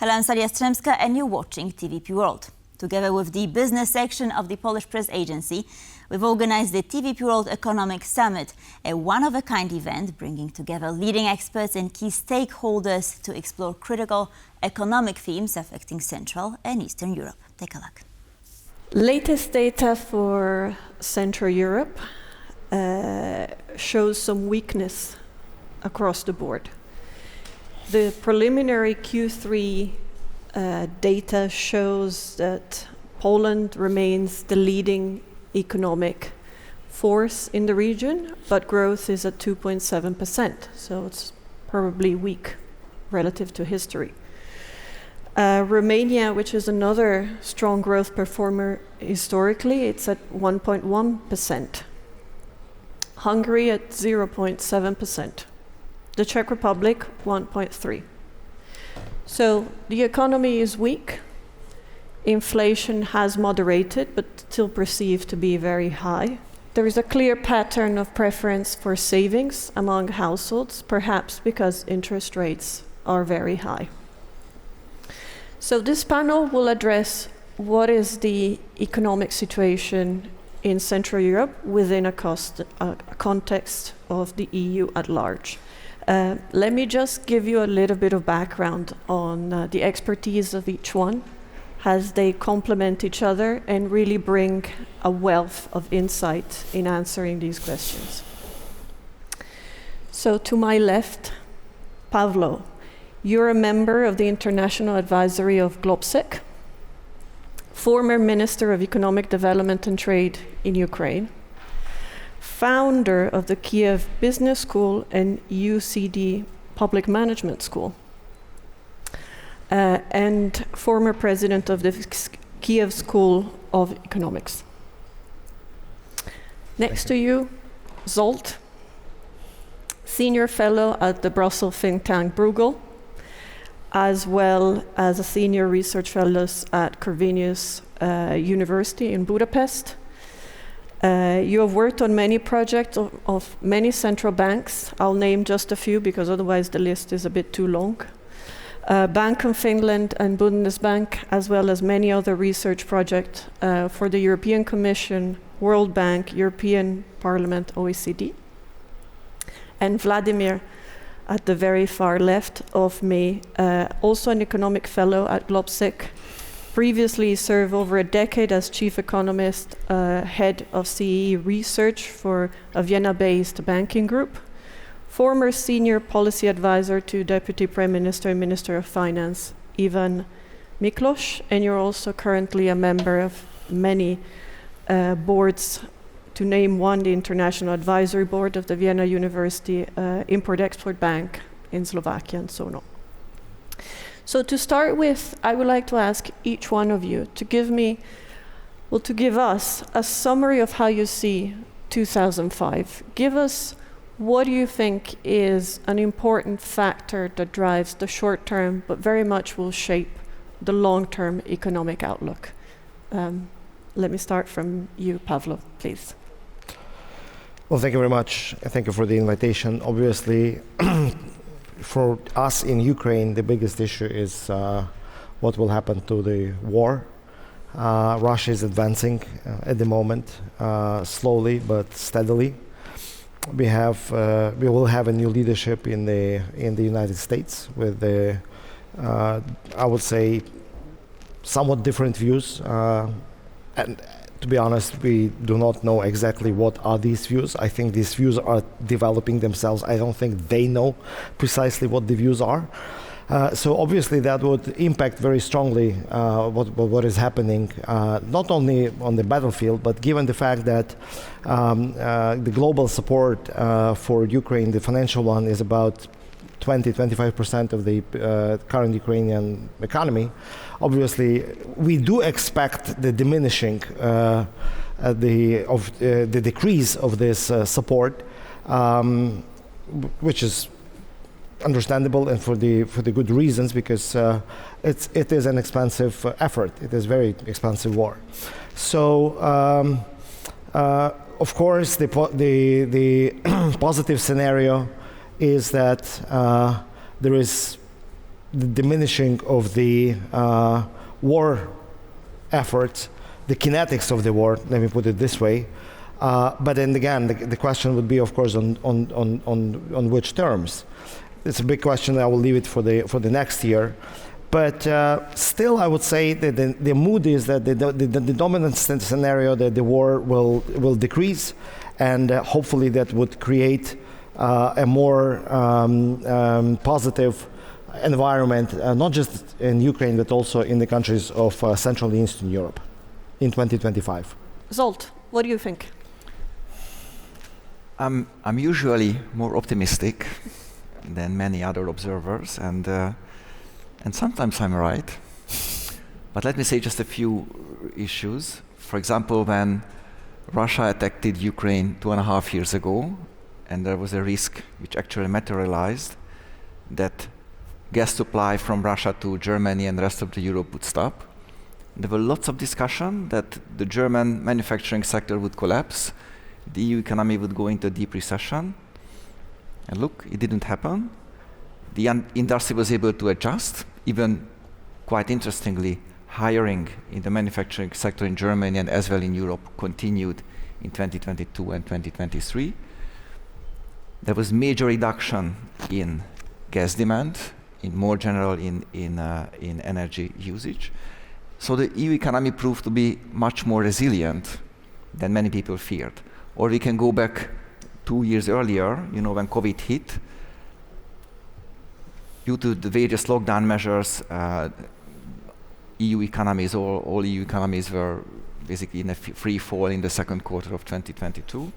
Hello, I'm Salia Strzemska and you're watching TVP World. Together with the business section of the Polish press agency, we've organized the TVP World Economic Summit, a one-of-a-kind event bringing together leading experts and key stakeholders to explore critical economic themes affecting Central and Eastern Europe. Take a look. Latest data for Central Europe shows some weakness across the board. The preliminary Q3 data shows that Poland remains the leading economic force in the region, but growth is at 2.7%, so it's probably weak relative to history. Romania, which is another strong growth performer historically, it's at 1.1%. Hungary at 0.7%. The Czech Republic, 1.3%. So the economy is weak. Inflation has moderated, but still perceived to be very high. There is a clear pattern of preference for savings among households, perhaps because interest rates are very high. So this panel will address what is the economic situation in Central Europe within a context of the EU at large. Let me just give you a little bit of background on the expertise of each one as they complement each other and really bring a wealth of insight in answering these questions. So to my left, Pavlo, you're a member of the International Advisory of Globsec, former Minister of Economic Development and Trade in Ukraine, founder of the Kiev Business School and UCD Public Management School, and former president of the Kiev School of Economics. Next to you, Zsolt, senior fellow at the Brussels think tank Bruegel, as well as a senior research fellow at Corvinus University in Budapest. You have worked on many projects of many central banks. I'll name just a few because otherwise the list is a bit too long. Bank of Finland and Bundesbank, as well as many other research projects for the European Commission, World Bank, European Parliament, OECD. And Vladimír, at the very far left of me, also an economic fellow at Globsec. Previously served over a decade as Chief Economist, head of CEE research for a Vienna-based banking group. Former senior policy advisor to Deputy Prime Minister and Minister of Finance, Ivan Miklos, and you're also currently a member of many boards. To name one, the International Advisory Board of the Vienna University Import-Export Bank in Slovakia and so on. So to start with, I would like to ask each one of you to give us a summary of how you see 2005. Give us what do you think is an important factor that drives the short term, but very much will shape the long-term economic outlook. Let me start from you, Pavlo, please. Well, thank you very much. Thank you for the invitation. Obviously, for us in Ukraine, the biggest issue is what will happen to the war. Russia is advancing at the moment, slowly but steadily. We will have a new leadership in the United States with the, I would say, somewhat different views. And to be honest, we do not know exactly what are these views. I think these views are developing themselves. I don't think they know precisely what the views are. So obviously that would impact very strongly what is happening, not only on the battlefield, but given the fact that the global support for Ukraine, the financial one, is about 20-25% of the current Ukrainian economy. Obviously, we do expect the diminishing, the decrease of this support, which is understandable and for the good reasons, because it is an expensive effort. It is very expensive war. So, of course, the positive scenario is that there is the diminishing of the war efforts, the kinetics of the war, let me put it this way. But then again, the question would be, of course, on which terms. It's a big question. I will leave it for the next year. But still, I would say that the mood is that the dominant scenario that the war will decrease, and hopefully that would create a more positive environment, not just in Ukraine, but also in the countries of Central and Eastern Europe in 2025. Zsolt, what do you think? I'm usually more optimistic than many other observers, and sometimes I'm right. But let me say just a few issues. For example, when Russia attacked Ukraine 2.5 years ago, and there was a risk which actually materialized that gas supply from Russia to Germany and the rest of the Europe would stop. There were lots of discussion that the German manufacturing sector would collapse, the EU economy would go into a deep recession. And look, it didn't happen. The industry was able to adjust, even quite interestingly, hiring in the manufacturing sector in Germany and as well in Europe continued in 2022 and 2023. There was major reduction in gas demand, in more general in energy usage. So the EU economy proved to be much more resilient than many people feared. Or we can go back 2 years earlier, when COVID hit. Due to the various lockdown measures, EU economies, all EU economies were basically in a free fall in the second quarter of 2022.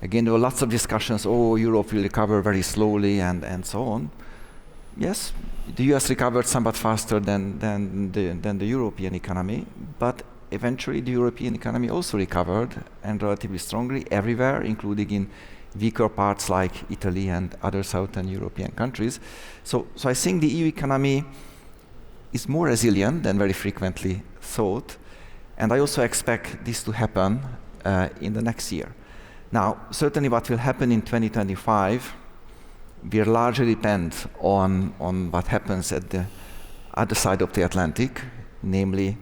Again, there were lots of discussions, Europe will recover very slowly and so on. Yes, the US recovered somewhat faster than the European economy, but eventually the European economy also recovered, and relatively strongly everywhere, including in weaker parts like Italy and other Southern European countries. So I think the EU economy is more resilient than very frequently thought, and I also expect this to happen in the next year. Now, certainly what will happen in 2025 will largely depend on what happens at the other side of the Atlantic, namely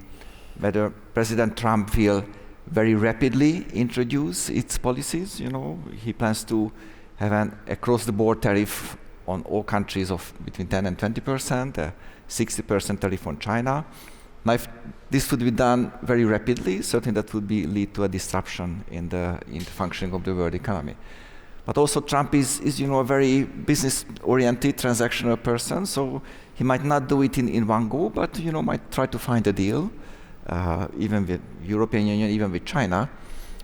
whether President Trump will very rapidly introduce its policies. He plans to have an across-the-board tariff on all countries of between 10 and 20%, a 60% tariff on China. Now, if this would be done very rapidly, certainly that would lead to a disruption in the functioning of the world economy. But also Trump is a very business-oriented, transactional person, so he might not do it in one go, but might try to find a deal, even with European Union, even with China.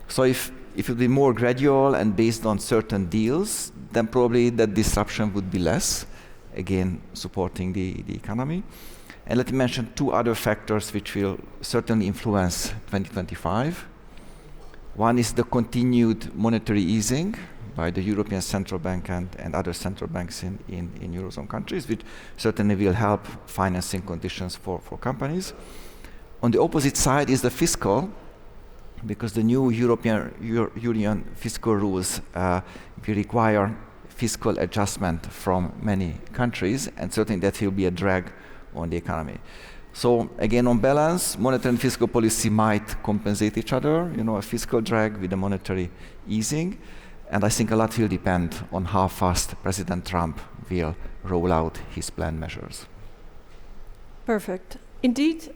So if it would be more gradual and based on certain deals, then probably that disruption would be less, again supporting the economy. And let me mention two other factors which will certainly influence 2025. One is the continued monetary easing by the European Central Bank and other central banks in Eurozone countries, which certainly will help financing conditions for companies. On the opposite side is the fiscal, because the new European Union fiscal rules will require fiscal adjustment from many countries, and certainly that will be a drag on the economy. So again, on balance, monetary and fiscal policy might compensate each other, a fiscal drag with a monetary easing. And I think a lot will depend on how fast President Trump will roll out his planned measures. Perfect. Indeed,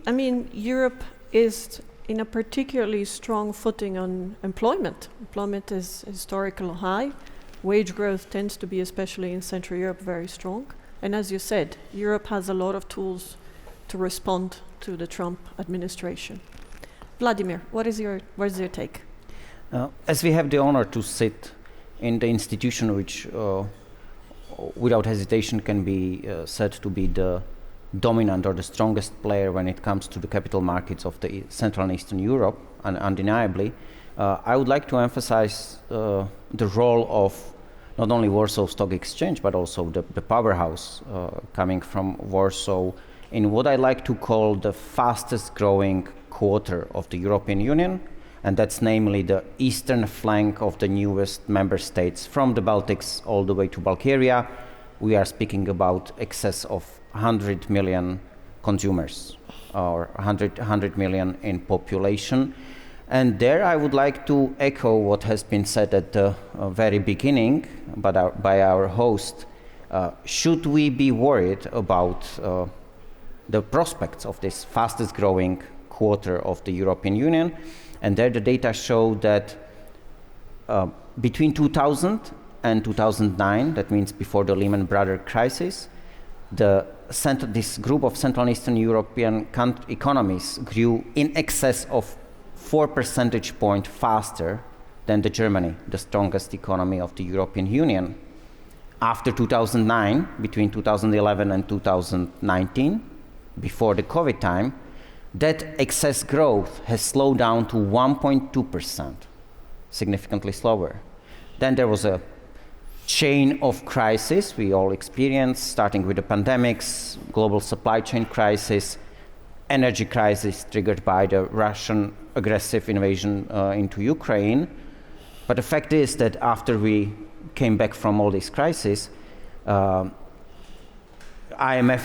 Europe is in a particularly strong footing on employment. Employment is historical high. Wage growth tends to be, especially in Central Europe, very strong. And as you said, Europe has a lot of tools to respond to the Trump administration. Vladimír, what is your take? As we have the honor to sit in the institution which, without hesitation, can be said to be the dominant or the strongest player when it comes to the capital markets of the Central and Eastern Europe, and undeniably, I would like to emphasize the role of not only Warsaw Stock Exchange, but also the powerhouse coming from Warsaw in what I like to call the fastest growing quarter of the European Union, and that's namely the eastern flank of the newest member states, from the Baltics all the way to Bulgaria. We are speaking about excess of 100 million consumers, or 100 million in population. And there I would like to echo what has been said at the very beginning by our host. Should we be worried about the prospects of this fastest growing quarter of the European Union? And there the data show that between 2000 and 2009, that means before the Lehman Brothers crisis, this group of Central and Eastern European economies grew in excess of 4 percentage points faster than Germany, the strongest economy of the European Union. After 2009, between 2011 and 2019, before the COVID time, that excess growth has slowed down to 1.2%, significantly slower. Then there was a chain of crises we all experienced, starting with the pandemics, global supply chain crisis, energy crisis triggered by the Russian aggressive invasion into Ukraine. But the fact is that after we came back from all these crises, IMF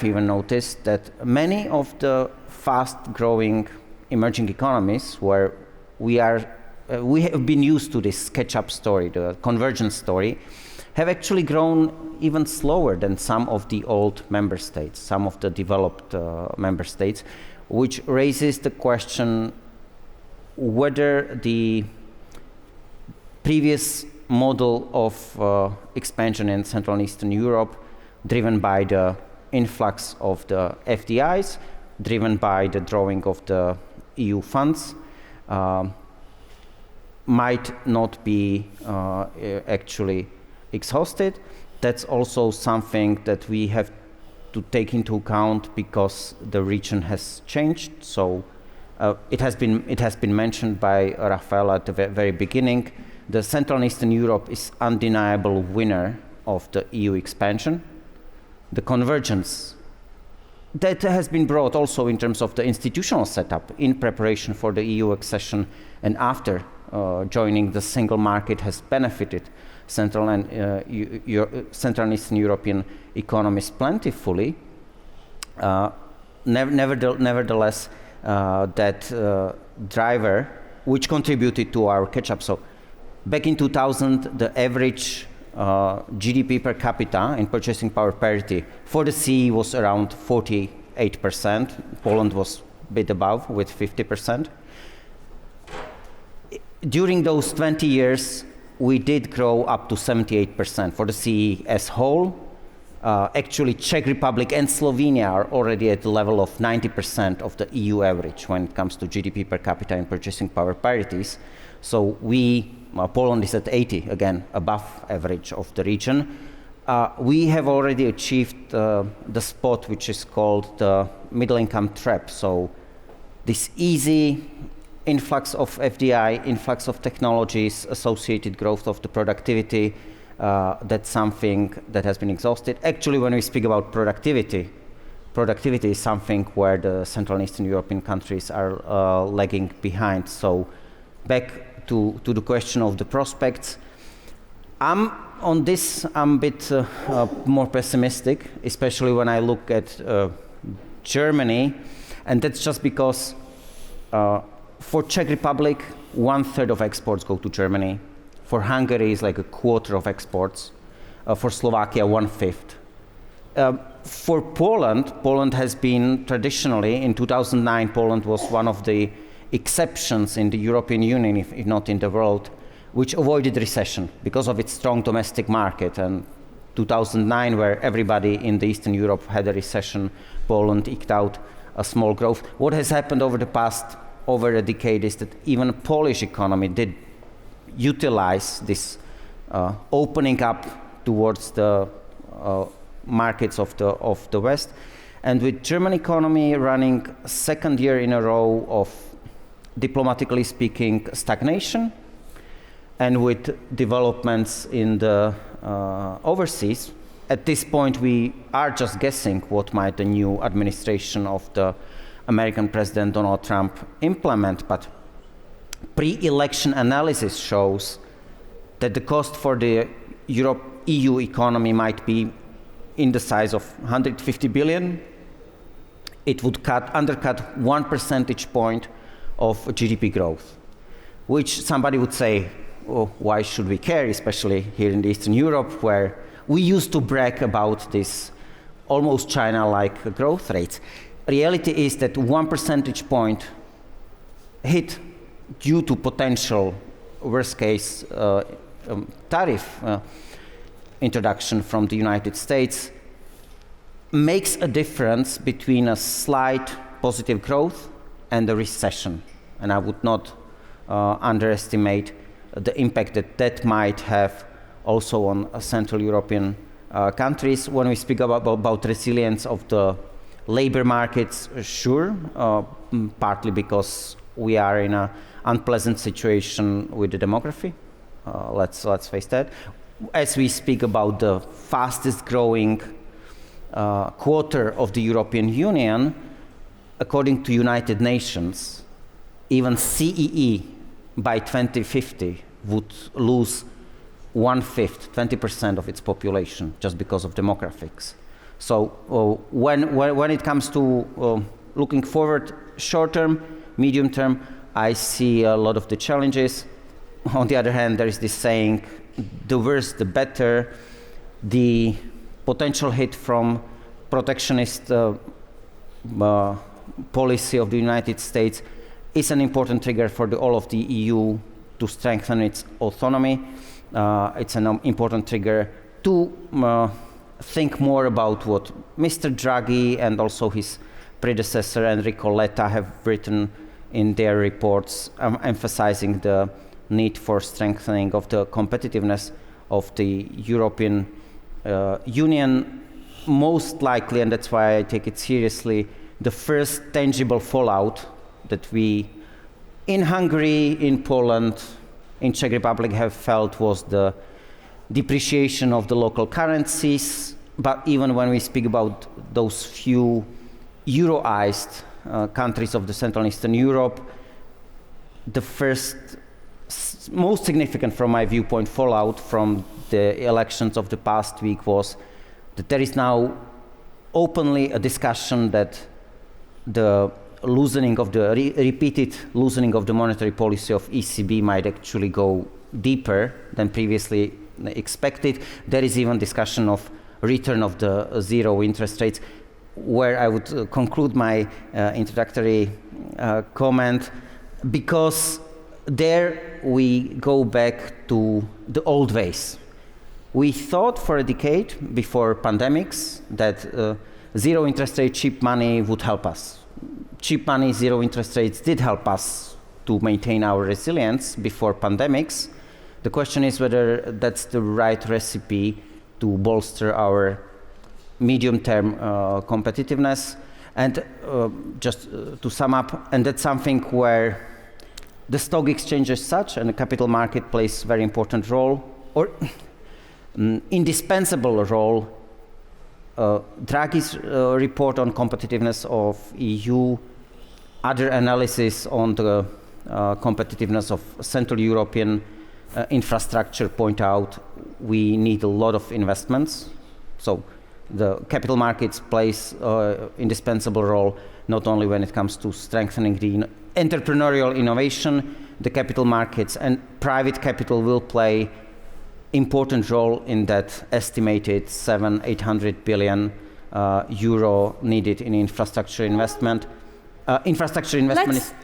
even noticed that many of the fast-growing emerging economies where we have been used to this catch-up story, the convergence story, have actually grown even slower than some of the old member states, some of the developed member states, which raises the question whether the previous model of expansion in Central and Eastern Europe, driven by the influx of the FDIs, driven by the drawing of the EU funds, might not be actually exhausted. That's also something that we have to take into account because the region has changed. So it has been mentioned by Raffaella at the very beginning. The Central and Eastern Europe is undeniable winner of the EU expansion. The convergence that has been brought also in terms of the institutional setup in preparation for the EU accession and after joining the single market has benefited Central and Eastern European economies plentifully. Nevertheless, that driver, which contributed to our catch-up. So back in 2000, the average GDP per capita in purchasing power parity for the CE was around 48%. Poland was a bit above with 50%. During those 20 years, we did grow up to 78% for the CE as whole. Actually, Czech Republic and Slovenia are already at the level of 90% of the EU average when it comes to GDP per capita and purchasing power parities. So Poland is at 80, again, above average of the region. We have already achieved the spot which is called the middle income trap. So this easy influx of FDI, influx of technologies, associated growth of the productivity, that's something that has been exhausted. Actually, when we speak about productivity is something where the Central and Eastern European countries are lagging behind. So back to the question of the prospects. On this, I'm a bit more pessimistic, especially when I look at Germany, and that's just because for Czech Republic, 1/3 of exports go to Germany. For Hungary, it's like 1/4 of exports. For Slovakia, 1/5. For Poland has been traditionally, in 2009, Poland was one of the exceptions in the European Union, if not in the world, which avoided recession because of its strong domestic market. And 2009, where everybody in the Eastern Europe had a recession, Poland eked out a small growth. What has happened over a decade is that even the Polish economy did utilize this opening up towards the markets of the West. And with German economy running second year in a row of, diplomatically speaking, stagnation, and with developments in the overseas, at this point we are just guessing what might the new administration of the American President Donald Trump implement, but pre-election analysis shows that the cost for the EU economy might be in the size of 150 billion, it would undercut 1 percentage point of GDP growth, which somebody would say, oh, why should we care, especially here in Eastern Europe, where we used to brag about this almost China-like growth rates. Reality is that 1 percentage point hit due to potential worst-case tariff introduction from the United States makes a difference between a slight positive growth and a recession. And I would not underestimate the impact that that might have also on Central European countries. When we speak about resilience of the labor markets, sure, partly because we are in an unpleasant situation with the demography. Let's face that. As we speak about the fastest growing quarter of the European Union, according to United Nations, even CEE by 2050 would lose 1/5, 20% of its population just because of demographics. So when it comes to looking forward, short term, medium term, I see a lot of the challenges. On the other hand, there is this saying, the worse the better. The potential hit from protectionist policy of the United States is an important trigger for all of the EU to strengthen its autonomy. It's an important trigger to think more about what Mr. Draghi and also his predecessor Enrico Letta have written in their reports, emphasizing the need for strengthening of the competitiveness of the European Union. Most likely, and that's why I take it seriously, the first tangible fallout that we in Hungary, in Poland, in Czech Republic have felt was the depreciation of the local currencies. But even when we speak about those few Euroized countries of the Central and Eastern Europe, the first most significant, from my viewpoint, fallout from the elections of the past week was that there is now openly a discussion that the loosening of the repeated loosening of the monetary policy of ECB might actually go deeper than previously expected. There is even discussion of return of the zero interest rates, where I would conclude my introductory comment, because there we go back to the old ways. We thought for a decade before pandemics that zero interest rate cheap money would help us. Cheap money, zero interest rates did help us to maintain our resilience before pandemics. The question is whether that's the right recipe to bolster our medium-term competitiveness. And just to sum up, and that's something where the stock exchange as such and the capital market plays a very important role, or indispensable role. Draghi's report on competitiveness of EU, other analysis on the competitiveness of Central European infrastructure point out we need a lot of investments. So the capital markets plays indispensable role, not only when it comes to strengthening the entrepreneurial innovation, the capital markets and private capital will play important role in that estimated 700-800 billion euro needed in infrastructure investment.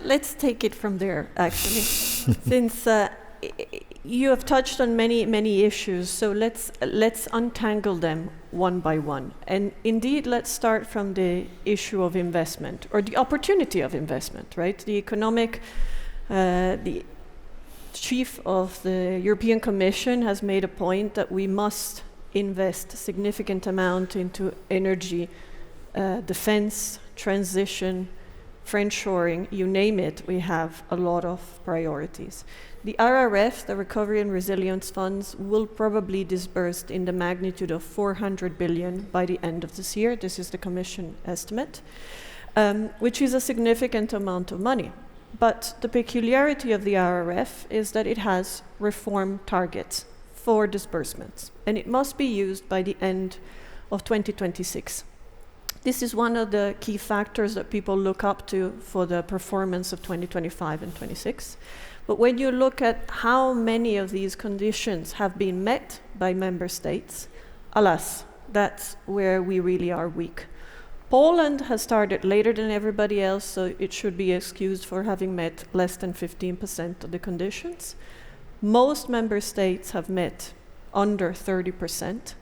Let's take it from there, actually, since you have touched on many issues. So let's untangle them one by one. And indeed, let's start from the issue of investment, or the opportunity of investment, right? The Chief of the European Commission has made a point that we must invest a significant amount into energy, defense, transition, friendshoring, you name it, we have a lot of priorities. The RRF, the Recovery and Resilience Funds, will probably disburse in the magnitude of 400 billion by the end of this year. This is the Commission estimate, which is a significant amount of money. But the peculiarity of the RRF is that it has reform targets for disbursements, and it must be used by the end of 2026. This is one of the key factors that people look up to for the performance of 2025 and 26. But when you look at how many of these conditions have been met by member states, alas, that's where we really are weak. Poland has started later than everybody else, so it should be excused for having met less than 15% of the conditions. Most member states have met under 30%.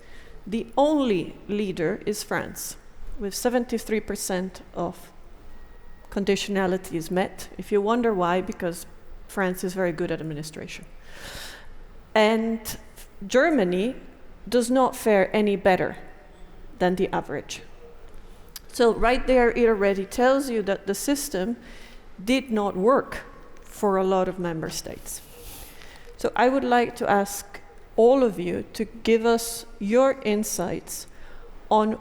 The only leader is France, with 73% of conditionality is met. If you wonder why, because France is very good at administration. And Germany does not fare any better than the average. So right there, it already tells you that the system did not work for a lot of member states. So I would like to ask all of you to give us your insights on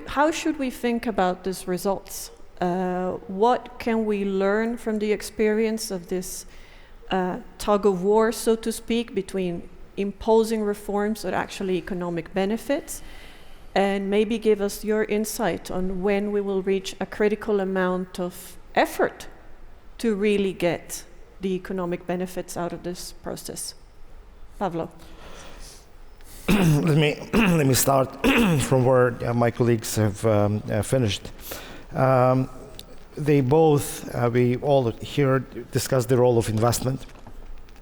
how should we think about these results? What can we learn from the experience of this tug of war, so to speak, between imposing reforms that actually economic benefits, and maybe give us your insight on when we will reach a critical amount of effort to really get the economic benefits out of this process. Pavlo. Let me start from where my colleagues have finished. They both, we all here discussed the role of investment,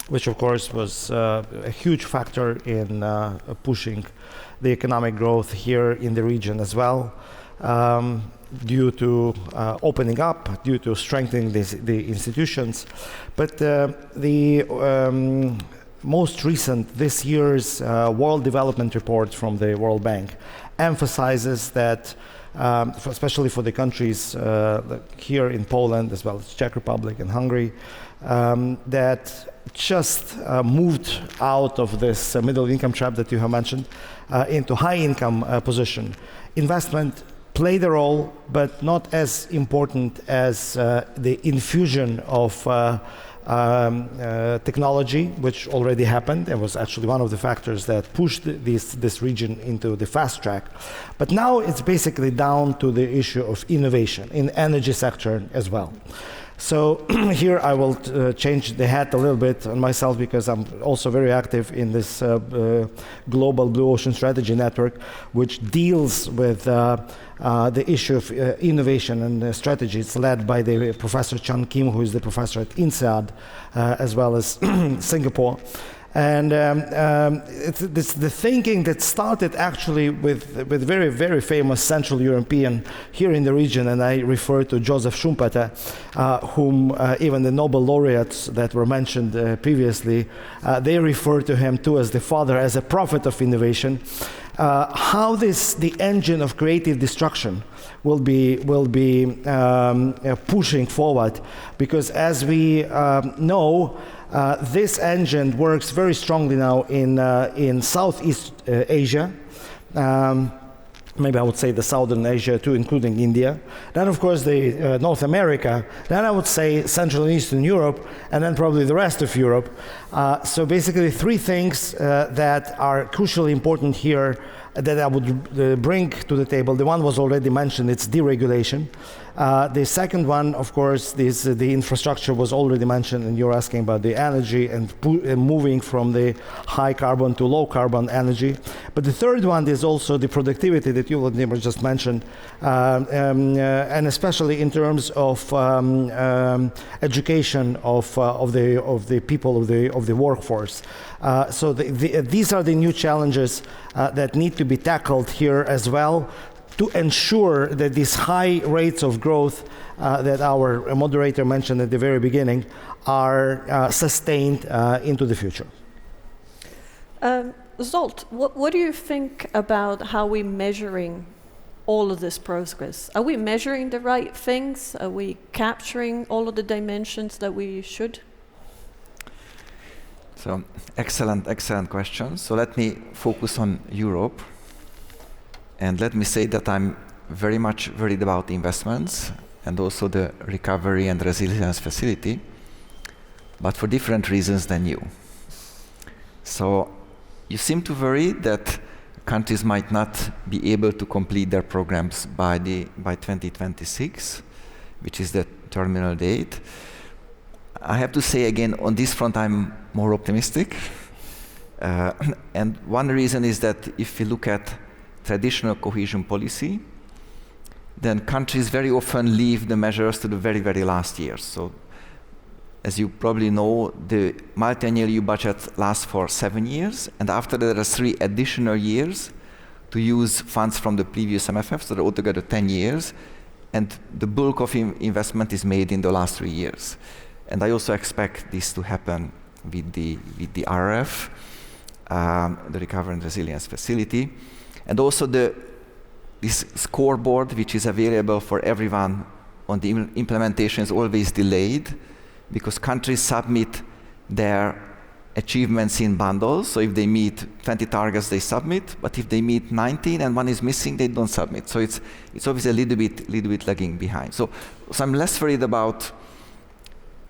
which of course was a huge factor in pushing the economic growth here in the region as well, due to opening up, due to strengthening the institutions. But the most recent, this year's World Development Report from the World Bank emphasizes that, especially for the countries here in Poland, as well as Czech Republic and Hungary, that just moved out of this middle income trap that you have mentioned into high income position. Investment played a role, but not as important as the infusion of technology, which already happened and was actually one of the factors that pushed this region into the fast track. But now it's basically down to the issue of innovation in energy sector as well. So here I will change the hat a little bit on myself, because I'm also very active in this global Blue Ocean Strategy Network, which deals with the issue of innovation and strategy. It's led by the Professor Chan Kim, who is the professor at INSEAD, as well as Singapore. And it's the thinking that started actually with very, very famous Central European here in the region, and I refer to Joseph Schumpeter, whom even the Nobel laureates that were mentioned previously, they refer to him too as the father, as a prophet of innovation. How the engine of creative destruction will be pushing forward, because as we know, this engine works very strongly now in Southeast Asia. Maybe I would say the Southern Asia too, including India. Then, of course, the North America. Then I would say Central and Eastern Europe, and then probably the rest of Europe. So basically, three things that are crucially important here that I would bring to the table. The one was already mentioned, it's deregulation. The second one, of course, is the infrastructure was already mentioned, and you're asking about the energy and moving from the high carbon to low carbon energy. But the third one is also the productivity that you, Vladimír, just mentioned, and especially in terms of education of the people of the workforce. So these are the new challenges that need to be tackled here as well, to ensure that these high rates of growth that our moderator mentioned at the very beginning are sustained into the future. Zsolt, what do you think about how we're measuring all of this progress? Are we measuring the right things? Are we capturing all of the dimensions that we should? So, excellent question. So let me focus on Europe. And let me say that I'm very much worried about investments and also the recovery and resilience facility, but for different reasons than you. So you seem to worry that countries might not be able to complete their programs by 2026, which is the terminal date. I have to say again, on this front, I'm more optimistic. And one reason is that if we look at traditional cohesion policy, then countries very often leave the measures to the very, very last years. So, as you probably know, the multi-annual EU budget lasts for 7 years, and after that there are 3 additional years to use funds from the previous MFF, so altogether 10 years, and the bulk of investment is made in the last 3 years. And I also expect this to happen with the RRF, the Recovery and Resilience Facility, and also this scoreboard, which is available for everyone on the implementation, is always delayed because countries submit their achievements in bundles. So if they meet 20 targets, they submit, but if they meet 19 and one is missing, they don't submit. So it's obviously a little bit lagging behind. So I'm less worried about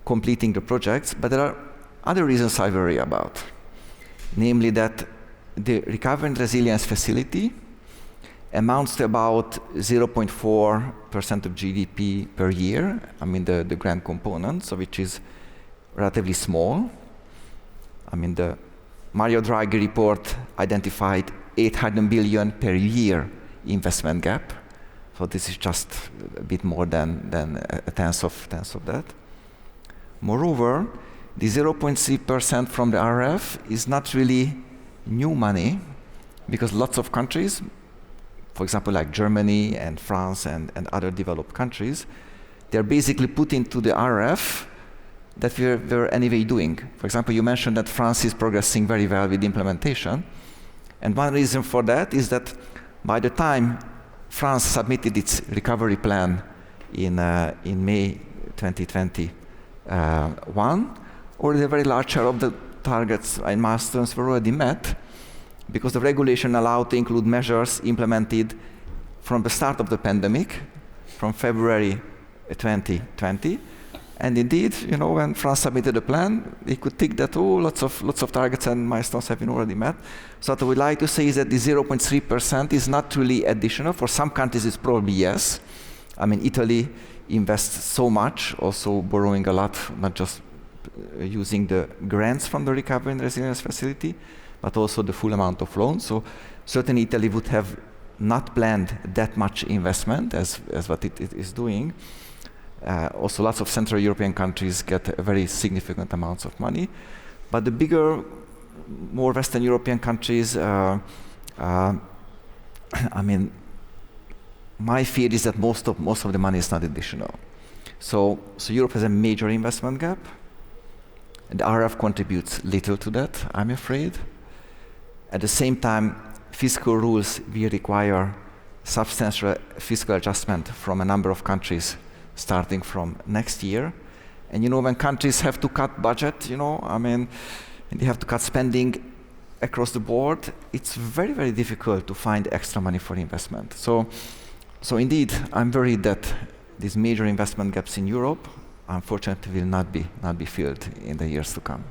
completing the projects, but there are other reasons I worry about. Namely that the Recovery and Resilience Facility amounts to about 0.4% of GDP per year, I mean the grant component, so which is relatively small. I mean the Mario Draghi report identified 800 billion per year investment gap, so this is just a bit more than a tenth of that. Moreover, the 0.3% from the RRF is not really new money, because lots of countries, for example, like Germany and France and other developed countries, they're basically put into the RRF that we're anyway doing. For example, you mentioned that France is progressing very well with implementation. And one reason for that is that by the time France submitted its recovery plan in May 2021, already a very large share of the targets and milestones were already met, because the regulation allowed to include measures implemented from the start of the pandemic, from February 2020. And indeed, you know, when France submitted a plan, they could tick that, lots of targets and milestones have been already met. So what I would like to say is that the 0.3% is not really additional. For some countries, it's probably yes. I mean, Italy invests so much, also borrowing a lot, not just using the grants from the Recovery and Resilience Facility, but also the full amount of loans. So certainly Italy would have not planned that much investment as what it is doing. Also lots of Central European countries get very significant amounts of money. But the bigger, more Western European countries, I mean, my fear is that most of the money is not additional. So Europe has a major investment gap. And the RRF contributes little to that, I'm afraid. At the same time, fiscal rules will require substantial fiscal adjustment from a number of countries starting from next year. And you know, when countries have to cut budget, you know, I mean, and they have to cut spending across the board, it's very, very difficult to find extra money for investment. So indeed, I'm worried that these major investment gaps in Europe, unfortunately, will not be filled in the years to come.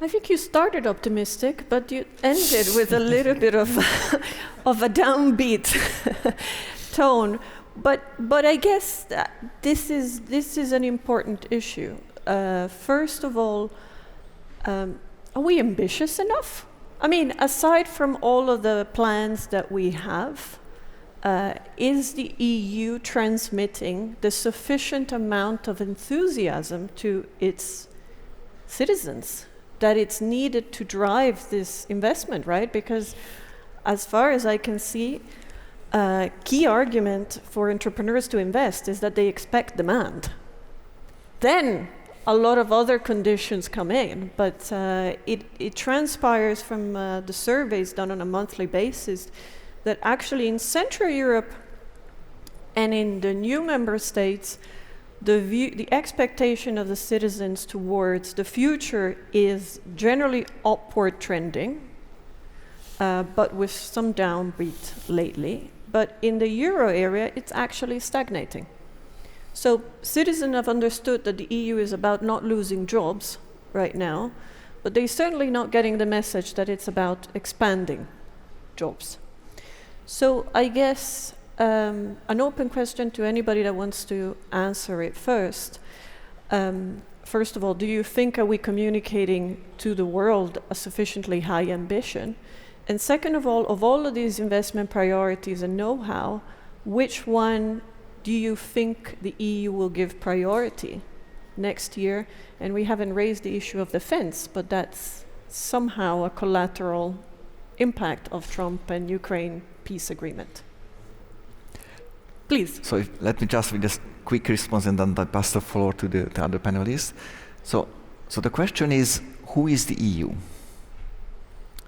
I think you started optimistic, but you ended with a little bit of a downbeat tone. But I guess that this is an important issue. First of all, are we ambitious enough? I mean, aside from all of the plans that we have, is the EU transmitting the sufficient amount of enthusiasm to its citizens that it's needed to drive this investment, right? Because as far as I can see, a key argument for entrepreneurs to invest is that they expect demand. Then a lot of other conditions come in, but it transpires from the surveys done on a monthly basis that actually in Central Europe and in the new member states, the expectation of the citizens towards the future is generally upward trending, but with some downbeat lately. But in the euro area, it's actually stagnating. So citizens have understood that the EU is about not losing jobs right now, but they're certainly not getting the message that it's about expanding jobs. So I guess an open question to anybody that wants to answer it first. First of all, do you think are we communicating to the world a sufficiently high ambition? And second of all of these investment priorities and know-how, which one do you think the EU will give priority next year? And we haven't raised the issue of defense, but that's somehow a collateral impact of Trump and Ukraine peace agreement. Please. So let me just with a quick response and then pass the floor to the other panelists. So the question is, who is the EU?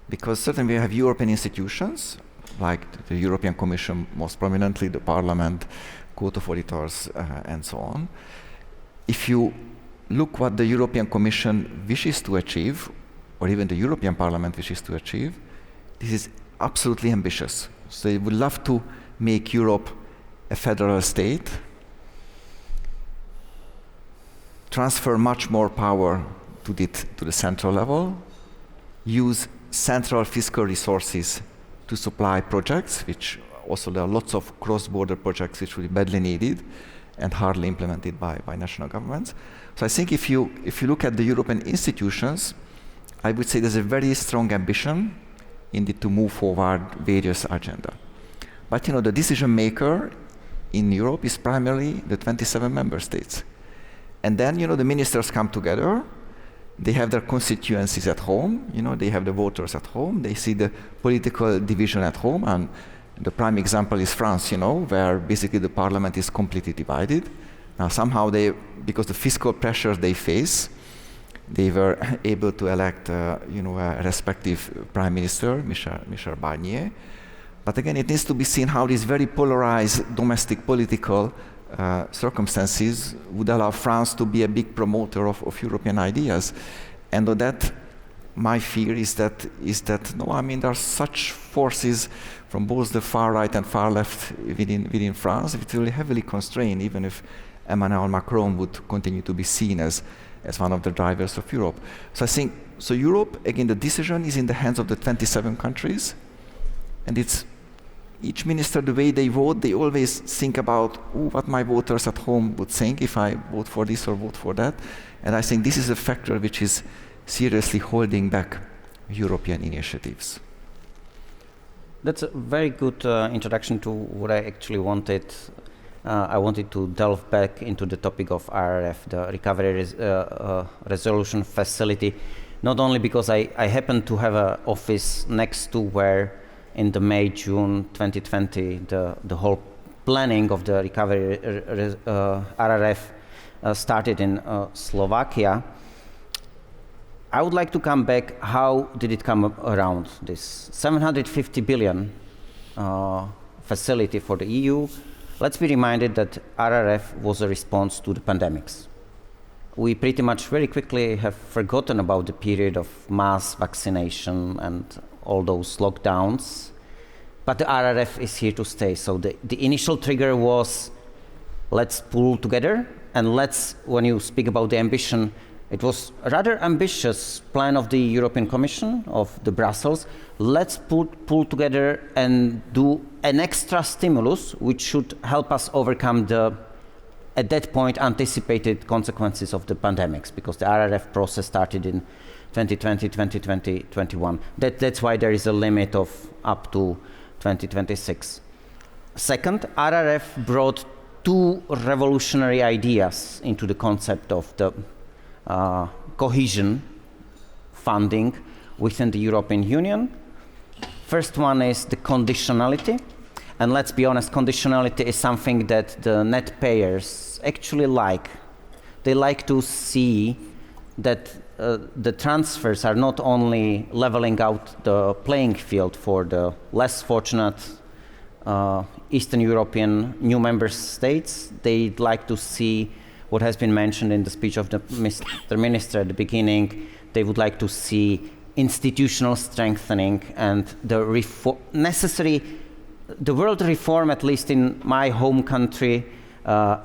Because certainly we have European institutions, like the European Commission, most prominently the Parliament, Court of Auditors, and so on. If you look what the European Commission wishes to achieve, or even the European Parliament wishes to achieve, this is absolutely ambitious. So they would love to make Europe a federal state, transfer much more power to the central level, use central fiscal resources to supply projects, which also there are lots of cross-border projects which will be badly needed and hardly implemented by national governments. So I think if you look at the European institutions, I would say there's a very strong ambition indeed to move forward various agenda. But the decision maker in Europe is primarily the 27 member states. And then the ministers come together, they have their constituencies at home, they have the voters at home, they see the political division at home, and the prime example is France, where basically the parliament is completely divided. Now somehow because the fiscal pressures they face, they were able to elect a respective prime minister, Michel Barnier. But again, it needs to be seen how these very polarized domestic political circumstances would allow France to be a big promoter of European ideas. And that, my fear is that there are such forces from both the far right and far left within France, which will heavily constrain, even if Emmanuel Macron would continue to be seen as one of the drivers of Europe. So I think, Europe, again, the decision is in the hands of the 27 countries, and it's each minister, the way they vote, they always think about what my voters at home would think if I vote for this or vote for that. And I think this is a factor which is seriously holding back European initiatives. That's a very good introduction to what I actually wanted. I wanted to delve back into the topic of RRF, the Recovery Resolution Facility, not only because I happen to have an office next to where in the May-June 2020, the whole planning of the recovery RRF started in Slovakia. I would like to come back, how did it come around, this 750 billion facility for the EU? Let's be reminded that RRF was a response to the pandemics. We pretty much very quickly have forgotten about the period of mass vaccination and all those lockdowns, but the RRF is here to stay. So the initial trigger was, let's pull together, and when you speak about the ambition, it was a rather ambitious plan of the European Commission, of the Brussels. Let's pull together and do an extra stimulus, which should help us overcome the, at that point, anticipated consequences of the pandemics, because the RRF process started in 2020, 2021. That's why there is a limit of up to 2026. Second, RRF brought two revolutionary ideas into the concept of the cohesion funding within the European Union. First one is the conditionality. And let's be honest, conditionality is something that the net payers actually like. They like to see that the transfers are not only leveling out the playing field for the less fortunate Eastern European new member states. They'd like to see what has been mentioned in the speech of the Minister at the beginning. They would like to see institutional strengthening and the necessary. The word reform, at least in my home country,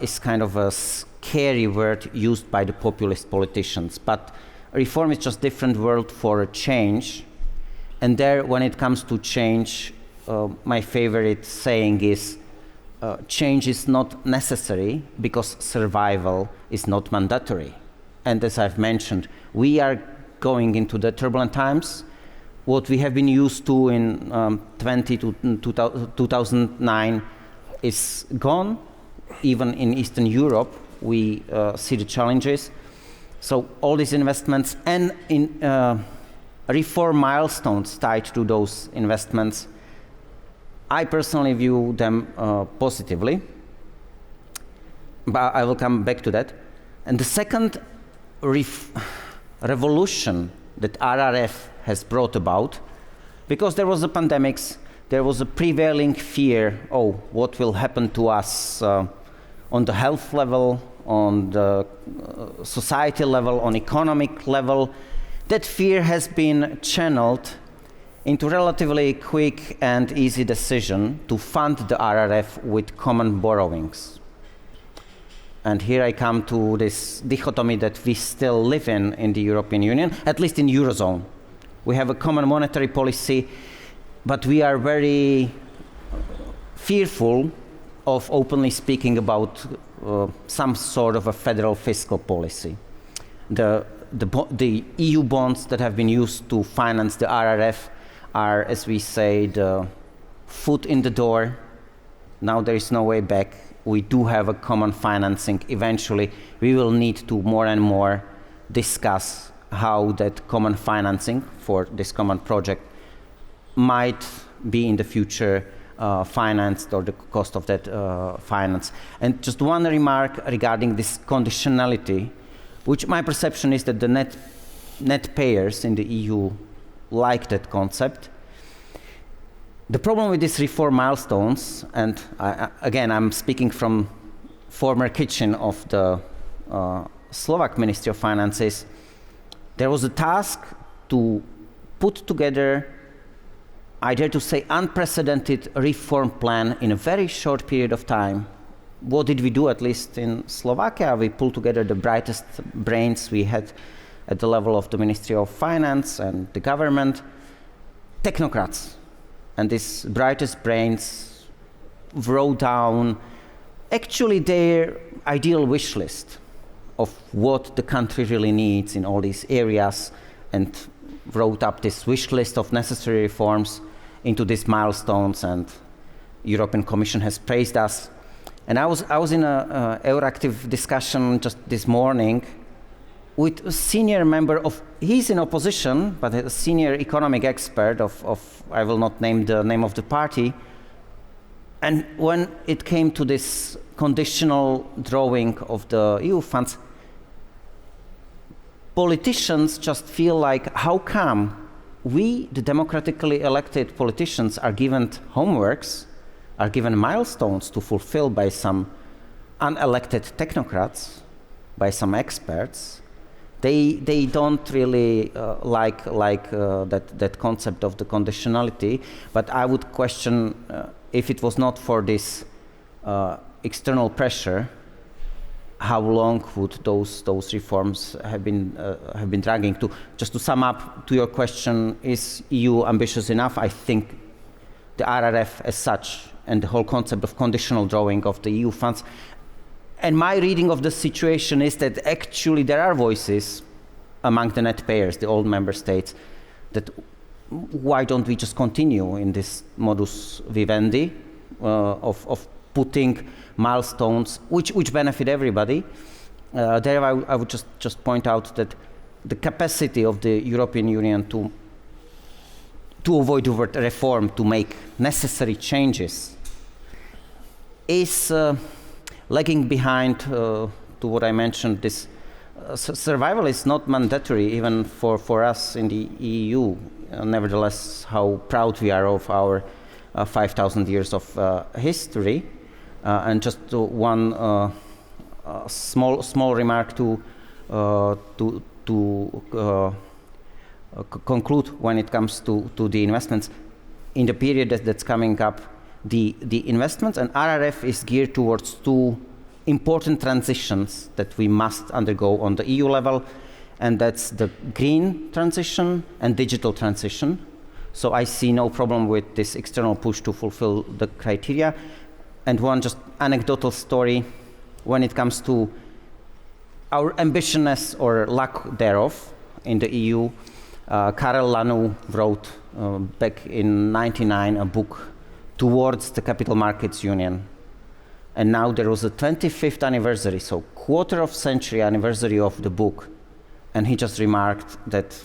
is kind of a scary word used by the populist politicians. But reform is just different word for a change. And there, when it comes to change, my favorite saying is, change is not necessary because survival is not mandatory. And as I've mentioned, we are going into the turbulent times. What we have been used to in 2009 is gone. Even in Eastern Europe, we see the challenges. So all these investments and in reform milestones tied to those investments, I personally view them positively, but I will come back to that. And the second revolution that RRF has brought about, because there was a pandemic, there was a prevailing fear, what will happen to us on the health level, on the society level, on economic level. That fear has been channeled into relatively quick and easy decision to fund the RRF with common borrowings. And here I come to this dichotomy that we still live in the European Union, at least in Eurozone. We have a common monetary policy, but we are very fearful of openly speaking about some sort of a federal fiscal policy. The EU bonds that have been used to finance the RRF are, as we say, the foot in the door. Now there is no way back. We do have a common financing. Eventually, we will need to more and more discuss how that common financing for this common project might be in the future financed, or the cost of that finance. And just one remark regarding this conditionality, which my perception is that the net payers in the EU like that concept. The problem with these reform milestones, and again, I'm speaking from former kitchen of the Slovak Ministry of Finances, there was a task to put together, I dare to say, unprecedented reform plan in a very short period of time. What did we do, at least in Slovakia? We pulled together the brightest brains we had at the level of the Ministry of Finance and the government, technocrats. And these brightest brains wrote down actually their ideal wish list of what the country really needs in all these areas, and wrote up this wish list of necessary reforms into these milestones, and European Commission has praised us. And I was in a Euractiv discussion just this morning with a senior member of, he's in opposition, but a senior economic expert of I will not name the name of the party. And when it came to this conditional drawing of the EU funds, politicians just feel like, how come we, the democratically elected politicians, are given homeworks, are given milestones to fulfill by some unelected technocrats, by some experts? They don't really like that concept of the conditionality, but I would question if it was not for this external pressure, how long would those reforms have been dragging? Just to sum up to your question, is EU ambitious enough? I think the RRF as such and the whole concept of conditional drawing of the EU funds. And my reading of the situation is that actually there are voices among the net payers, the old member states, that why don't we just continue in this modus vivendi of putting milestones which benefit everybody. There I would just point out that the capacity of the European Union to avoid the word reform, to make necessary changes, is lagging behind to what I mentioned. This survival is not mandatory even for us in the EU. Nevertheless, how proud we are of our 5,000 years of history. And just one small remark to conclude when it comes to the investments. In the period that's coming up, the investments and RRF is geared towards two important transitions that we must undergo on the EU level. and that's the green transition and digital transition. So I see no problem with this external push to fulfill the criteria. And one just anecdotal story when it comes to our ambitiousness or lack thereof in the EU. Karel Lanu wrote back in '99 a book towards the Capital Markets Union. And now there was a 25th anniversary, so quarter of century anniversary of the book. And he just remarked that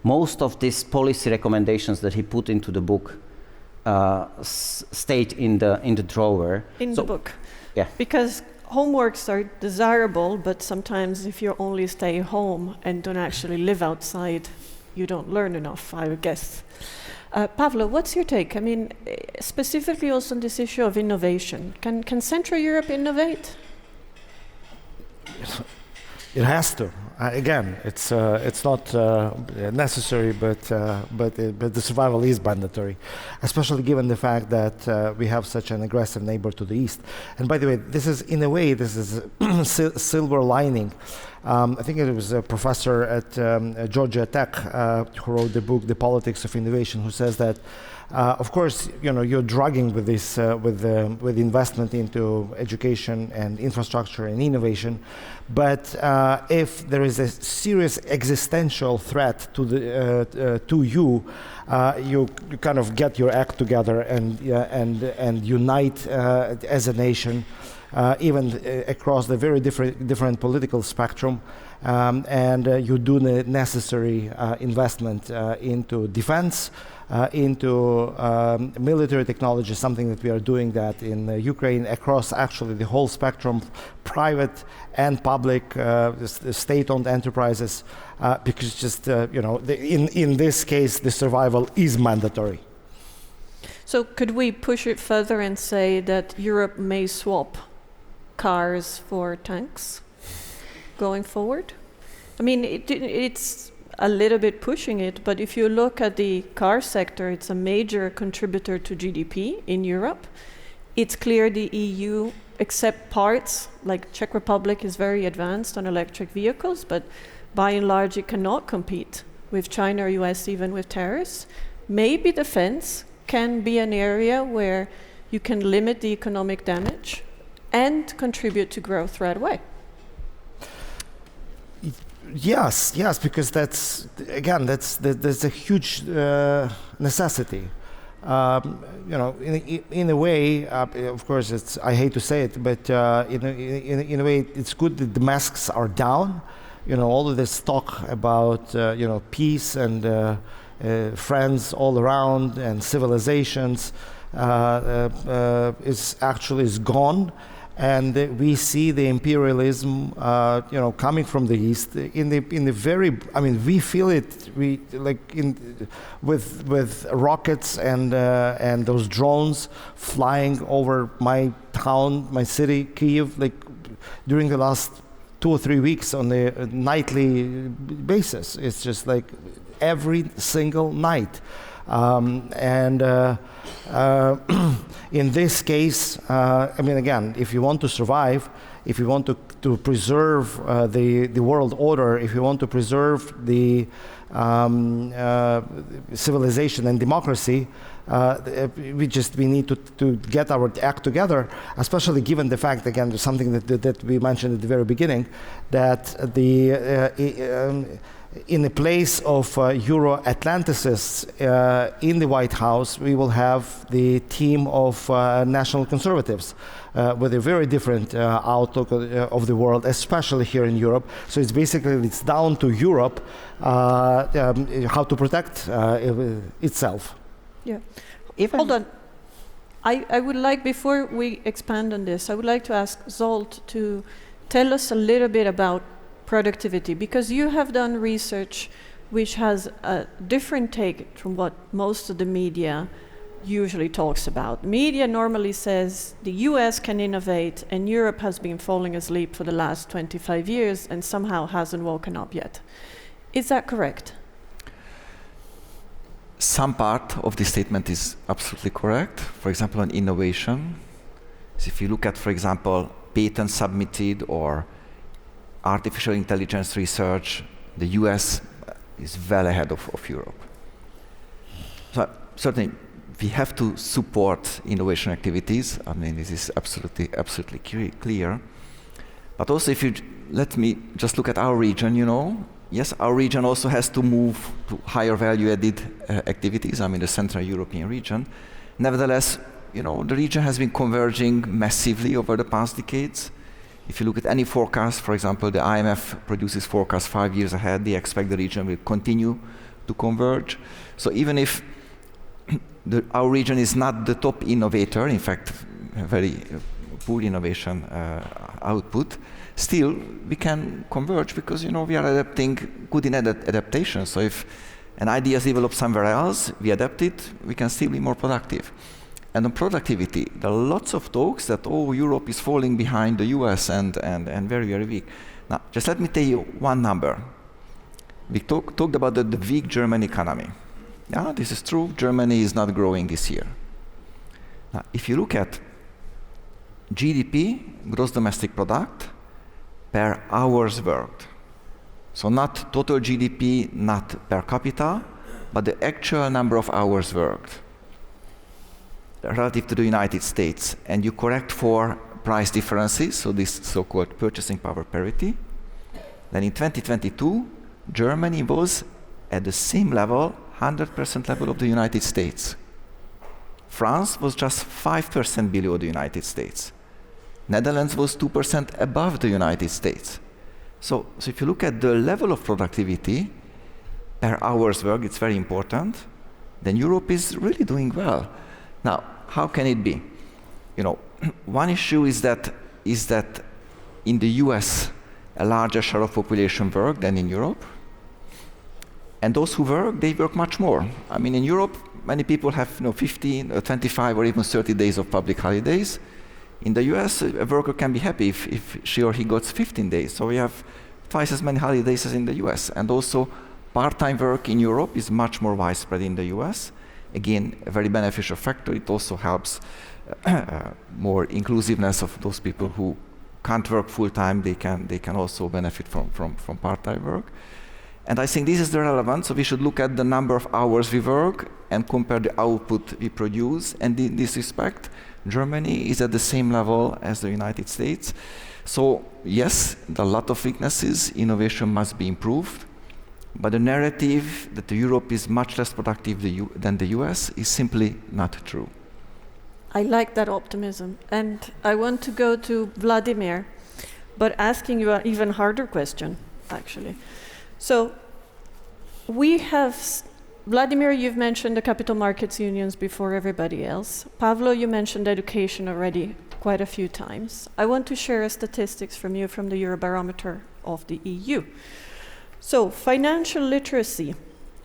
most of these policy recommendations that he put into the book stayed in the drawer. In the book. Yeah. Because homeworks are desirable, but sometimes if you only stay home and don't actually live outside, you don't learn enough, I would guess. Pavlo, what's your take? I mean, specifically also on this issue of innovation. Can Central Europe innovate? It has to. Again, it's not necessary, but the survival is mandatory, especially given the fact that we have such an aggressive neighbor to the east. And by the way, this is a silver lining. I think it was a professor at Georgia Tech who wrote the book "The Politics of Innovation," who says that, of course, you're drugging with this with investment into education and infrastructure and innovation, but if there is a serious existential threat to you, you kind of get your act together and unite as a nation. Even across the very different political spectrum, and you do the necessary investment into defense, into military technology, something that we are doing that in Ukraine across actually the whole spectrum, private and public, state-owned enterprises, because just in this case the survival is mandatory. So could we push it further and say that Europe may swap cars for tanks going forward? I mean, it's a little bit pushing it, but if you look at the car sector, it's a major contributor to GDP in Europe. It's clear the EU, except parts, like Czech Republic is very advanced on electric vehicles, but by and large it cannot compete with China or US, even with tariffs. Maybe defense can be an area where you can limit the economic damage and contribute to growth right away. Yes, because that's a huge necessity. In a way, of course, I hate to say it, but in a way, it's good that the masks are down. All of this talk about peace and friends all around and civilizations is gone. And we see the imperialism, coming from the east. We feel it. With rockets and those drones flying over my town, my city, Kyiv, during the last 2 or 3 weeks on a nightly basis. It's just like every single night. In this case, again, if you want to survive, if you want to preserve the world order, if you want to preserve the civilization and democracy, we need to get our act together, especially given the fact, again, something that we mentioned at the very beginning, that in the place of Euro-Atlanticists in the White House, we will have the team of national conservatives with a very different outlook of the world, especially here in Europe. So it's down to Europe how to protect itself. Yeah. Hold on. I would like, before we expand on this, I would like to ask Zsolt to tell us a little bit about productivity, because you have done research which has a different take from what most of the media usually talks about. Media normally says the US can innovate and Europe has been falling asleep for the last 25 years and somehow hasn't woken up yet. Is that correct? Some part of the statement is absolutely correct. For example, on innovation. So if you look at, for example, patents submitted or artificial intelligence research The US is well ahead of Europe. So certainly, we have to support innovation activities. I mean, this is absolutely clear. But also, if you let me just look at our region, yes, our region also has to move to higher value-added activities. I mean, the Central European region. Nevertheless, the region has been converging massively over the past decades. If you look at any forecast, for example, the IMF produces forecasts 5 years ahead. They expect the region will continue to converge. So even if our region is not the top innovator, in fact, very poor innovation output, still we can converge because we are adapting good in adaptation. So if an idea is developed somewhere else, we adapt it, we can still be more productive. And on productivity, there are lots of talks that Europe is falling behind the US and very, very weak. Now, just let me tell you one number. We talked about the weak German economy. Yeah, this is true. Germany is not growing this year. Now, if you look at GDP, gross domestic product, per hours worked. So not total GDP, not per capita, but the actual number of hours worked relative to the United States. And you correct for price differences, so this so-called purchasing power parity. Then in 2022, Germany was at the same level, 100% level of the United States. France was just 5% below the United States. Netherlands was 2% above the United States. So if you look at the level of productivity per hour's work, it's very important, then Europe is really doing well. Now, how can it be? One issue is that in the US, a larger share of population work than in Europe. And those who work, they work much more. I mean, in Europe, many people have 15, 25, or even 30 days of public holidays. In the US, a worker can be happy if she or he gets 15 days. So we have twice as many holidays as in the US. And also, part-time work in Europe is much more widespread in the US. Again, a very beneficial factor. It also helps more inclusiveness of those people who can't work full-time. They can also benefit from part-time work. And I think this is the relevance. So we should look at the number of hours we work and compare the output we produce. And in this respect, Germany is at the same level as the United States. So yes, there are a lot of weaknesses. Innovation must be improved. But the narrative that Europe is much less productive than the US is simply not true. I like that optimism. And I want to go to Vladimír, but asking you an even harder question, actually. So we have, Vladimír, you've mentioned the capital markets unions before everybody else. Pavlo, you mentioned education already quite a few times. I want to share statistics from you from the Eurobarometer of the EU. So financial literacy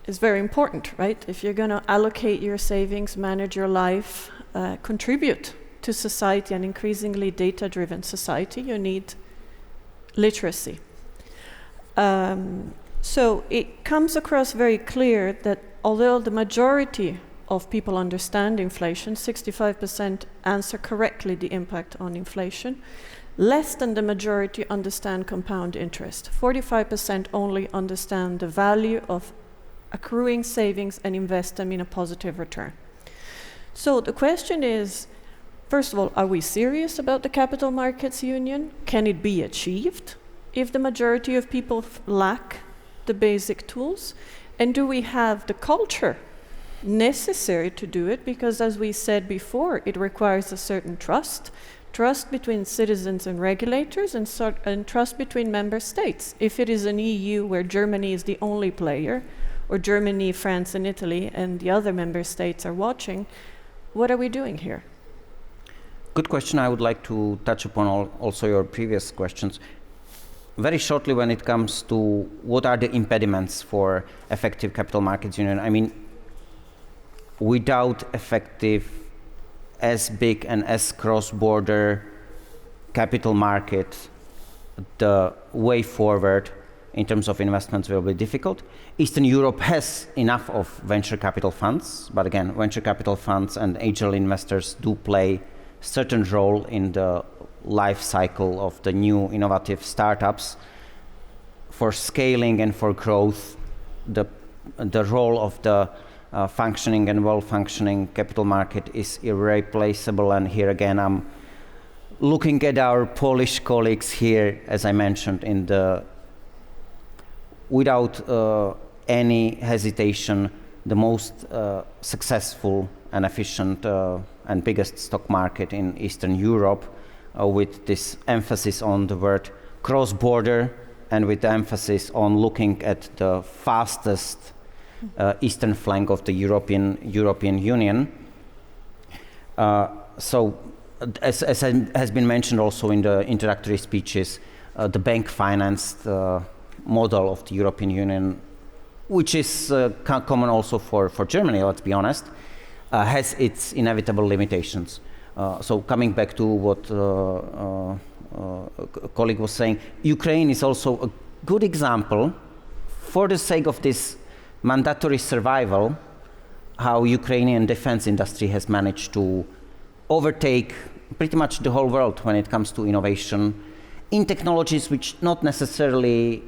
is very important, right? If you're going to allocate your savings, manage your life, contribute to society, an increasingly data-driven society, you need literacy. So it comes across very clear that although the majority of people understand inflation, 65% answer correctly the impact on inflation, less than the majority understand compound interest. 45% only understand the value of accruing savings and invest them in a positive return. So the question is, first of all, are we serious about the capital markets union? Can it be achieved if the majority of people lack the basic tools? And do we have the culture necessary to do it? Because as we said before, it requires a certain trust between citizens and regulators, and trust between member states. If it is an EU where Germany is the only player, or Germany, France, and Italy, and the other member states are watching, what are we doing here? Good question. I would like to touch upon also your previous questions. Very shortly, when it comes to what are the impediments for effective capital markets union, I mean, without effective, as big and as cross-border capital market, the way forward in terms of investments will be difficult. Eastern Europe has enough of venture capital funds, but again, venture capital funds and angel investors do play certain role in the life cycle of the new innovative startups. for scaling and for growth, the role of the functioning and well-functioning capital market is irreplaceable. And here again, I'm looking at our Polish colleagues here, as I mentioned, without any hesitation, the most successful and efficient and biggest stock market in Eastern Europe, with this emphasis on the word cross-border and with the emphasis on looking at the fastest eastern flank of the European Union. So, as has been mentioned also in the introductory speeches, the bank-financed model of the European Union, which is common also for Germany, let's be honest, has its inevitable limitations. So coming back to what a colleague was saying, Ukraine is also a good example, for the sake of this mandatory survival, how Ukrainian defense industry has managed to overtake pretty much the whole world when it comes to innovation in technologies which not necessarily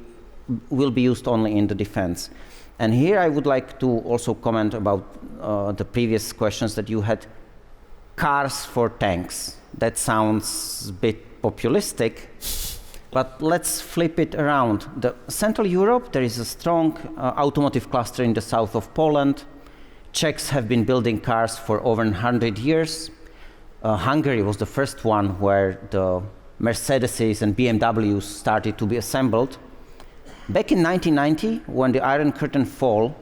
will be used only in the defense. And here I would like to also comment about the previous questions that you had. Cars for tanks. That sounds a bit populistic, but let's flip it around. The Central Europe, there is a strong automotive cluster in the south of Poland. Czechs have been building cars for over 100 years. Hungary was the first one where the Mercedeses and BMWs started to be assembled. Back in 1990, when the Iron Curtain fell,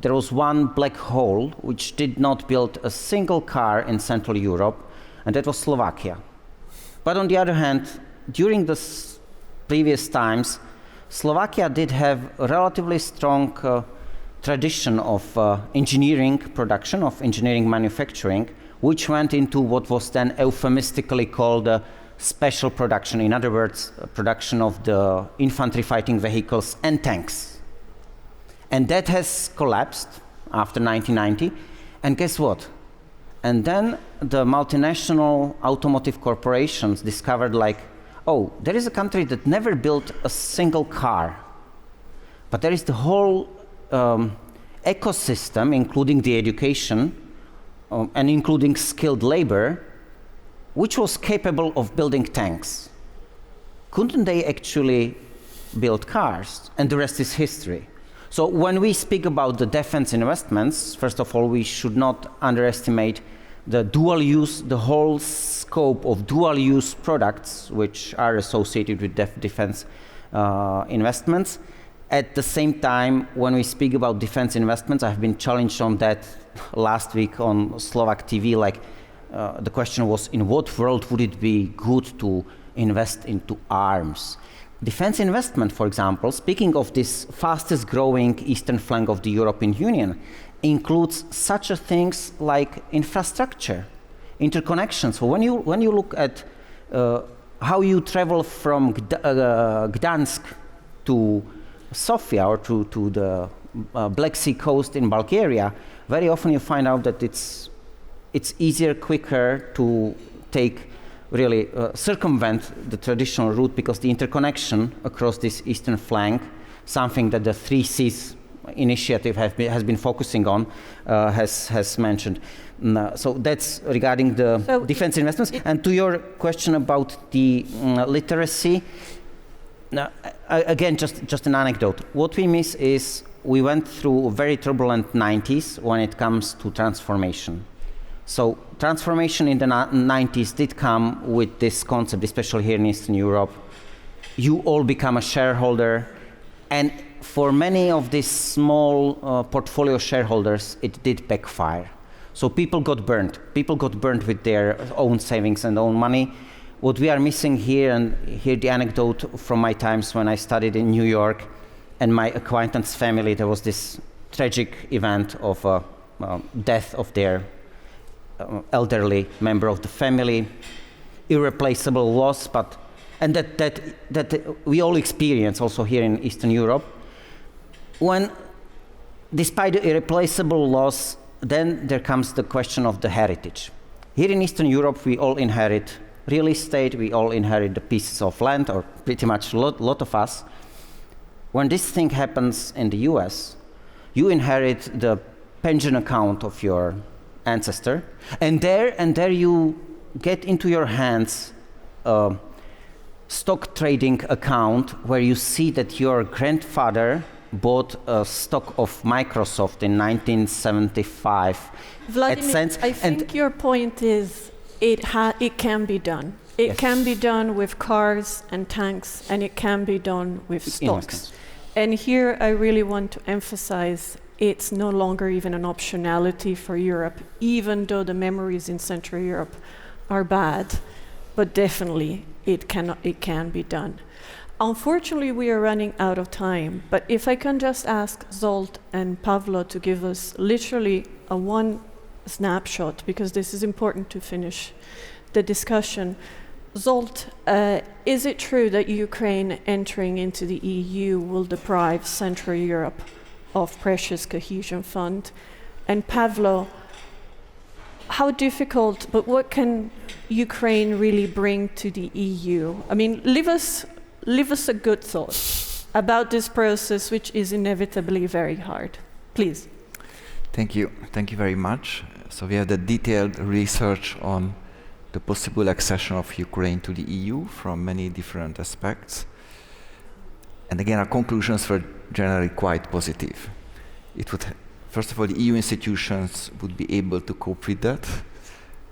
there was one black hole which did not build a single car in Central Europe, and that was Slovakia. But on the other hand, during the previous times, Slovakia did have a relatively strong tradition of engineering production, of engineering manufacturing, which went into what was then euphemistically called special production. In other words, production of the infantry fighting vehicles and tanks. And that has collapsed after 1990. And guess what? And then the multinational automotive corporations discovered, like, oh, there is a country that never built a single car, but there is the whole ecosystem, including the education and including skilled labor, which was capable of building tanks. Couldn't they actually build cars? And the rest is history. So when we speak about the defense investments, first of all, we should not underestimate the dual use, the whole scope of dual use products which are associated with defense investments. At the same time, when we speak about defense investments, I've been challenged on that last week on Slovak TV, like the question was, in what world would it be good to invest into arms? Defense investment, for example, speaking of this fastest growing eastern flank of the European Union, includes such a things like infrastructure, interconnection. So when you look at how you travel from Gdansk to Sofia or to the Black Sea coast in Bulgaria, very often you find out that it's easier, quicker to take really circumvent the traditional route, because the interconnection across this eastern flank, something that the 3 Cs initiative has been focusing on, has mentioned. So that's regarding the defense investments. And to your question about the literacy, again, just an anecdote. What we miss is we went through a very turbulent 90s when it comes to transformation. So transformation in the 90s did come with this concept, especially here in Eastern Europe. You all become a shareholder, and for many of these small portfolio shareholders, it did backfire. So people got burned. People got burned with their own savings and own money. What we are missing here, and here the anecdote from my times when I studied in New York, and my acquaintance family, there was this tragic event of death of their elderly member of the family, irreplaceable loss, and that we all experience also here in Eastern Europe. When, despite the irreplaceable loss, then there comes the question of the heritage. Here in Eastern Europe, we all inherit real estate, we all inherit the pieces of land, or pretty much a lot of us. when this thing happens in the US, you inherit the pension account of your ancestor, and there you get into your hands a stock trading account where you see that your grandfather bought a stock of Microsoft in 1975 Vladimír, at cents. I think your point is it can be done. It Yes. can be done with cars and tanks, and it can be done with stocks. Investments. And here I really want to emphasize it's no longer even an optionality for Europe, even though the memories in Central Europe are bad, but definitely it can be done. Unfortunately, we are running out of time, but if I can just ask Zsolt and Pavlo to give us literally a one snapshot, because this is important to finish the discussion. Zsolt, is it true that Ukraine entering into the EU will deprive Central Europe of precious cohesion fund? And Pavlo, how difficult, but what can Ukraine really bring to the EU? I mean, leave us a good thought about this process, which is inevitably very hard. Please. Thank you. Thank you very much. So we have the detailed research on the possible accession of Ukraine to the EU from many different aspects. And again, our conclusions were generally quite positive. It would, first of all, the EU institutions would be able to cope with that.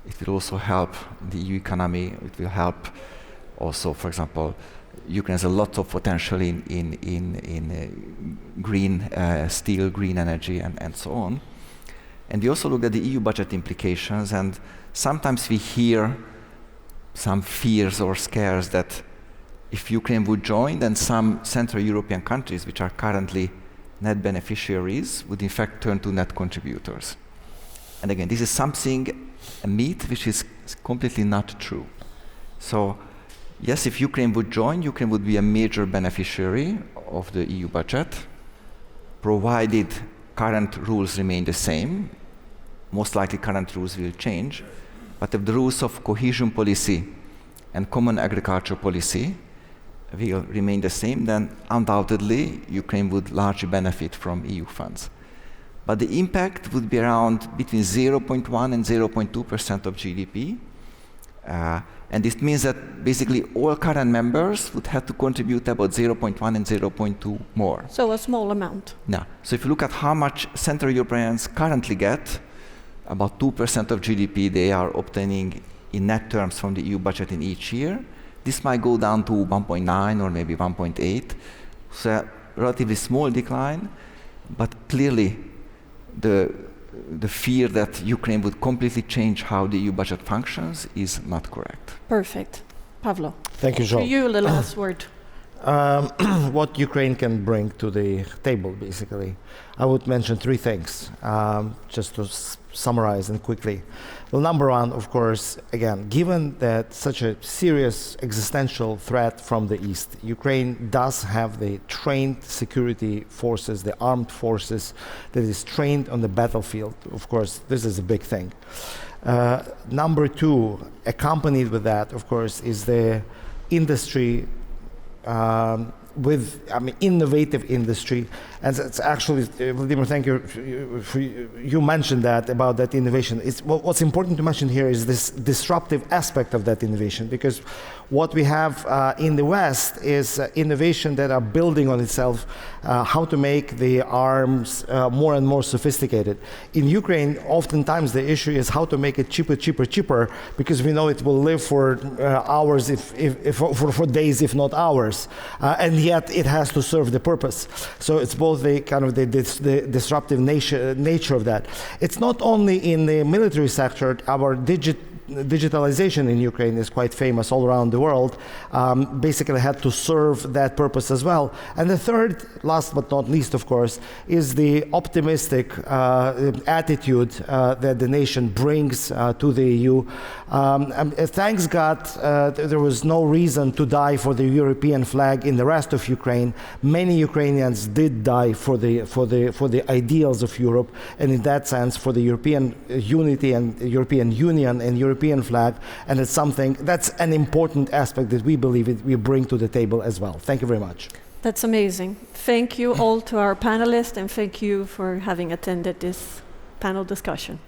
It will also help the EU economy. It will help also, for example, Ukraine has a lot of potential in green steel, green energy, and so on. And we also looked at the EU budget implications, and sometimes we hear some fears or scares that if Ukraine would join, then some Central European countries, which are currently net beneficiaries, would in fact turn to net contributors. And again, this is something, a myth, which is completely not true. So, yes, if Ukraine would join, Ukraine would be a major beneficiary of the EU budget, provided current rules remain the same. Most likely current rules will change, but if the rules of cohesion policy and common agriculture policy will remain the same, then undoubtedly Ukraine would largely benefit from EU funds. But the impact would be around between 0.1 and 0.2% of GDP. And this means that basically all current members would have to contribute about 0.1 and 0.2 more. So a small amount. Yeah. So if you look at how much Central Europeans currently get, about 2% of GDP they are obtaining in net terms from the EU budget in each year. This might go down to 1.9 or maybe 1.8. So a relatively small decline, but clearly the fear that Ukraine would completely change how the EU budget functions is not correct. Perfect. Pavlo. Thank you, Zsolt. To you, the last word. What Ukraine can bring to the table, basically. I would mention three things, just to summarize and quickly. Well, number one, of course, again, given that such a serious existential threat from the East, Ukraine does have the trained security forces, the armed forces that is trained on the battlefield. Of course, this is a big thing. Number two, accompanied with that, of course, is the industry innovative industry. And it's actually, Vladimír, thank you you mentioned that about that innovation. What's important to mention here is this disruptive aspect of that innovation, because what we have in the West is innovation that are building on itself, how to make the arms more and more sophisticated. In Ukraine, oftentimes the issue is how to make it cheaper, because we know it will live for hours, for days, if not hours, and yet it has to serve the purpose. So it's both the kind of the disruptive nature of that. It's not only in the military sector. Our digitalization in Ukraine is quite famous all around the world, basically had to serve that purpose as well. And the third, last but not least, of course, is the optimistic attitude that the nation brings to the EU. Thanks God, there was no reason to die for the European flag in the rest of Ukraine. Many Ukrainians did die for the ideals of Europe, and in that sense, for the European unity and European Union and European flag. And it's something that's an important aspect that we believe we bring to the table as well. Thank you very much. That's amazing. Thank you all to our panelists, and thank you for having attended this panel discussion.